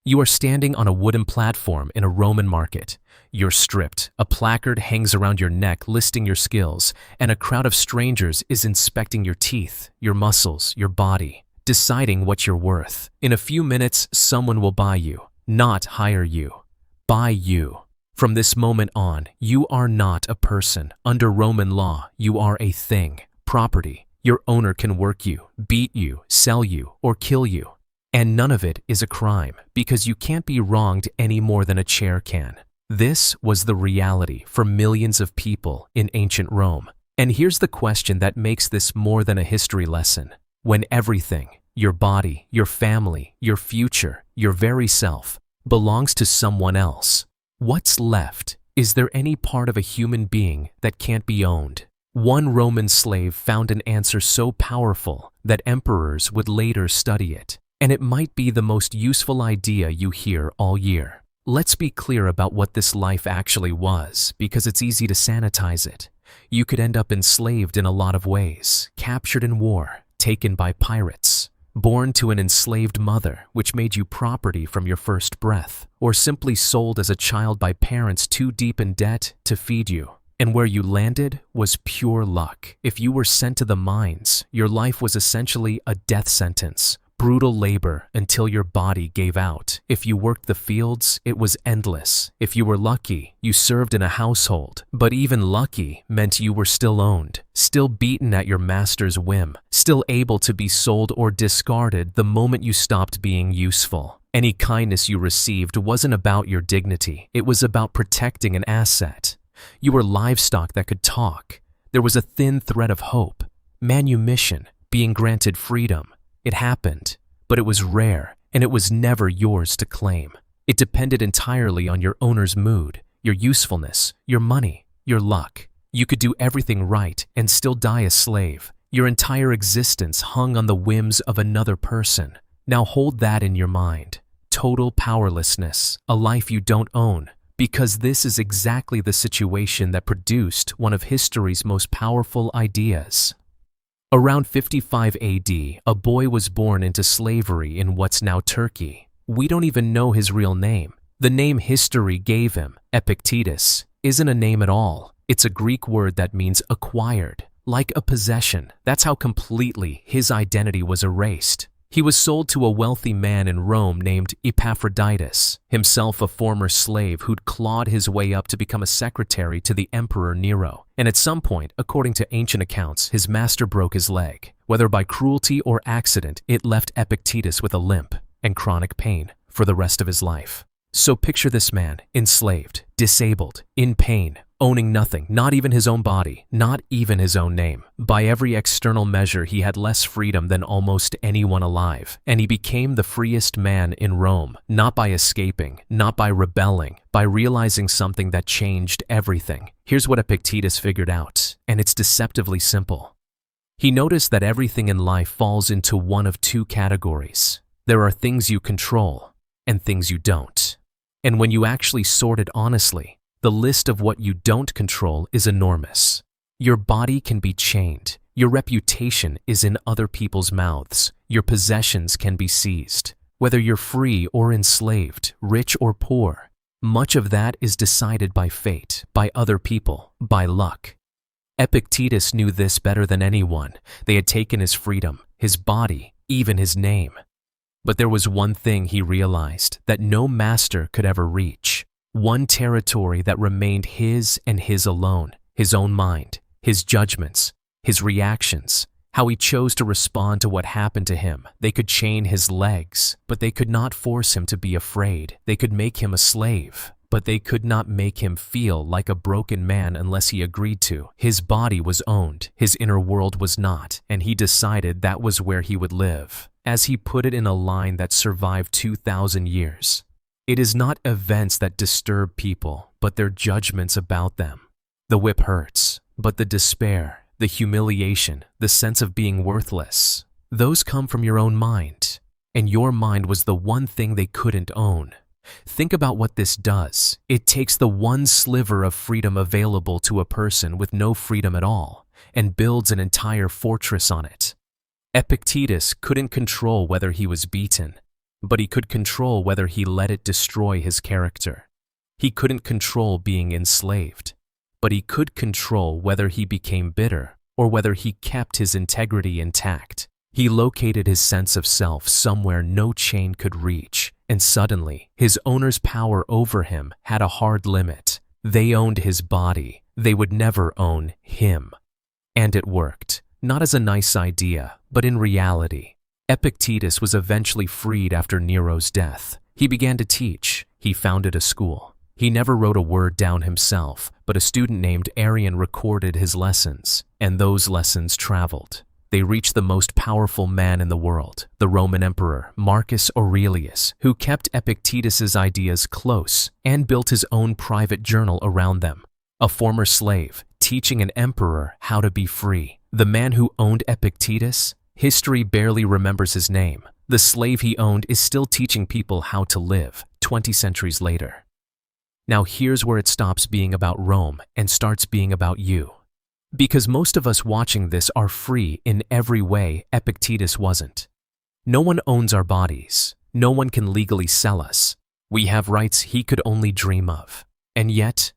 You are standing on a wooden platform in a Roman market. You're stripped, a placard hangs around your neck listing your skills, and a crowd of strangers is inspecting your teeth, your muscles, your body, deciding what you're worth. In a few minutes, someone will buy you, not hire you. Buy you. From this moment on, you are not a person. Under Roman law, you are a thing, property. Your owner can work you, beat you, sell you, or kill you. And none of it is a crime, because you can't be wronged any more than a chair can. This was the reality for millions of people in ancient Rome. And here's the question that makes this more than a history lesson. When everything, your body, your family, your future, your very self, belongs to someone else, what's left? Is there any part of a human being that can't be owned? One Roman slave found an answer so powerful that emperors would later study it. And it might be the most useful idea you hear all year. Let's be clear about what this life actually was, because it's easy to sanitize it. You could end up enslaved in a lot of ways, captured in war, taken by pirates, born to an enslaved mother, which made you property from your first breath, or simply sold as a child by parents too deep in debt to feed you. And where you landed was pure luck. If you were sent to the mines, your life was essentially a death sentence. Brutal labor until your body gave out. If you worked the fields, it was endless. If you were lucky, you served in a household. But even lucky meant you were still owned, still beaten at your master's whim, still able to be sold or discarded the moment you stopped being useful. Any kindness you received wasn't about your dignity. It was about protecting an asset. You were livestock that could talk. There was a thin thread of hope, manumission, being granted freedom. It happened, but it was rare, and it was never yours to claim. It depended entirely on your owner's mood, your usefulness, your money, your luck. You could do everything right and still die a slave. Your entire existence hung on the whims of another person. Now hold that in your mind. Total powerlessness, a life you don't own, because this is exactly the situation that produced one of history's most powerful ideas. Around 55 AD, a boy was born into slavery in what's now Turkey. We don't even know his real name. The name history gave him, Epictetus, isn't a name at all. It's a Greek word that means acquired, like a possession. That's how completely his identity was erased. He was sold to a wealthy man in Rome named Epictetus, himself a former slave who'd clawed his way up to become a secretary to the Emperor Nero. And at some point, according to ancient accounts, his master broke his leg. Whether by cruelty or accident, it left Epictetus with a limp and chronic pain for the rest of his life. So picture this man, enslaved, disabled, in pain, owning nothing, not even his own body, not even his own name. By every external measure, he had less freedom than almost anyone alive, and he became the freest man in Rome, not by escaping, not by rebelling, by realizing something that changed everything. Here's what Epictetus figured out, and it's deceptively simple. He noticed that everything in life falls into one of two categories. There are things you control and things you don't. And when you actually sort it honestly, the list of what you don't control is enormous. Your body can be chained. Your reputation is in other people's mouths. Your possessions can be seized. Whether you're free or enslaved, rich or poor, much of that is decided by fate, by other people, by luck. Epictetus knew this better than anyone. They had taken his freedom, his body, even his name. But there was one thing he realized that no master could ever reach. One territory that remained his and his alone, his own mind, his judgments, his reactions, how he chose to respond to what happened to him. They could chain his legs, but they could not force him to be afraid. They could make him a slave, but they could not make him feel like a broken man unless he agreed to. His body was owned, his inner world was not, and he decided that was where he would live. As he put it in a line that survived 2,000 years, it is not events that disturb people, but their judgments about them. The whip hurts, but the despair, the humiliation, the sense of being worthless, those come from your own mind. And your mind was the one thing they couldn't own. Think about what this does. It takes the one sliver of freedom available to a person with no freedom at all and builds an entire fortress on it. Epictetus couldn't control whether he was beaten. but he could control whether he let it destroy his character. He couldn't control being enslaved, but he could control whether he became bitter or whether he kept his integrity intact. He located his sense of self somewhere no chain could reach, and suddenly, his owner's power over him had a hard limit. They owned his body. They would never own him. And it worked, not as a nice idea, but in reality. Epictetus was eventually freed after Nero's death. He began to teach. He founded a school. He never wrote a word down himself, but a student named Arian recorded his lessons, and those lessons traveled. They reached the most powerful man in the world, the Roman Emperor Marcus Aurelius, who kept Epictetus's ideas close and built his own private journal around them. A former slave teaching an emperor how to be free. The man who owned Epictetus, history barely remembers his name. The slave he owned is still teaching people how to live 20 centuries later. Now here's where it stops being about Rome and starts being about you. Because most of us watching this are free in every way Epictetus wasn't. No one owns our bodies. No one can legally sell us. We have rights he could only dream of. And yet,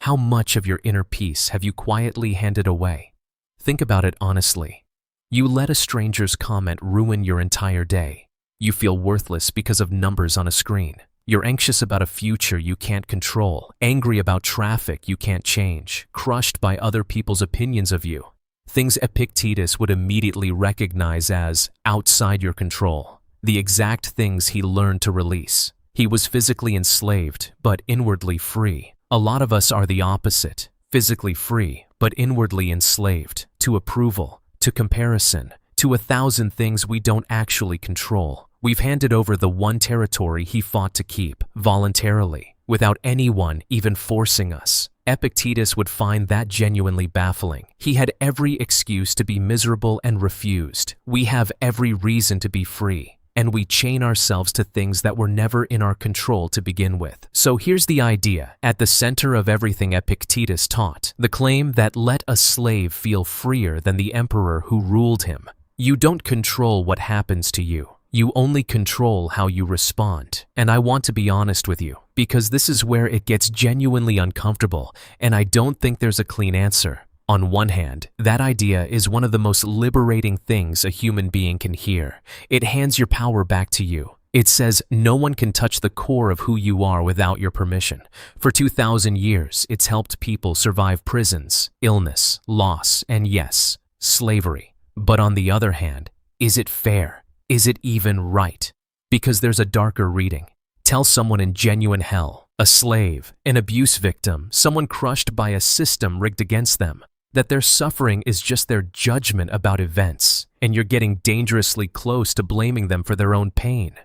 how much of your inner peace have you quietly handed away? Think about it honestly. You let a stranger's comment ruin your entire day. You feel worthless because of numbers on a screen. You're anxious about a future you can't control, angry about traffic you can't change, crushed by other people's opinions of you. Things Epictetus would immediately recognize as outside your control, the exact things he learned to release. He was physically enslaved, but inwardly free. A lot of us are the opposite, physically free, but inwardly enslaved, to approval, to comparison, to 1,000 things we don't actually control. We've handed over the one territory he fought to keep, voluntarily, without anyone even forcing us. Epictetus would find that genuinely baffling. He had every excuse to be miserable and refused. We have every reason to be free, and we chain ourselves to things that were never in our control to begin with. So here's the idea, at the center of everything Epictetus taught, the claim that let a slave feel freer than the emperor who ruled him. You don't control what happens to you. You only control how you respond. And I want to be honest with you, because this is where it gets genuinely uncomfortable, and I don't think there's a clean answer. On one hand, that idea is one of the most liberating things a human being can hear. It hands your power back to you. It says no one can touch the core of who you are without your permission. For 2,000 years, it's helped people survive prisons, illness, loss, and yes, slavery. But on the other hand, is it fair? Is it even right? Because there's a darker reading. Tell someone in genuine hell, a slave, an abuse victim, someone crushed by a system rigged against them, that their suffering is just their judgment about events, and you're getting dangerously close to blaming them for their own pain.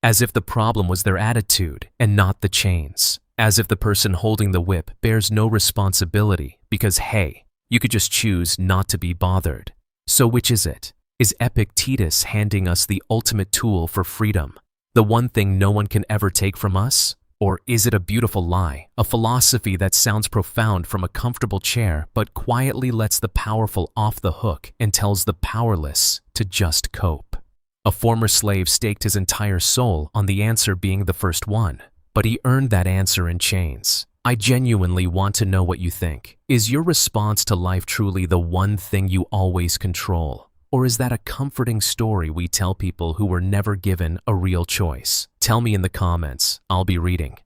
As if the problem was their attitude and not the chains. As if the person holding the whip bears no responsibility because, hey, you could just choose not to be bothered. So which is it? Is Epictetus handing us the ultimate tool for freedom, the one thing no one can ever take from us? Or is it a beautiful lie, a philosophy that sounds profound from a comfortable chair but quietly lets the powerful off the hook and tells the powerless to just cope? A former slave staked his entire soul on the answer being the first one, but he earned that answer in chains. I genuinely want to know what you think. Is your response to life truly the one thing you always control? Or is that a comforting story we tell people who were never given a real choice? Tell me in the comments. I'll be reading.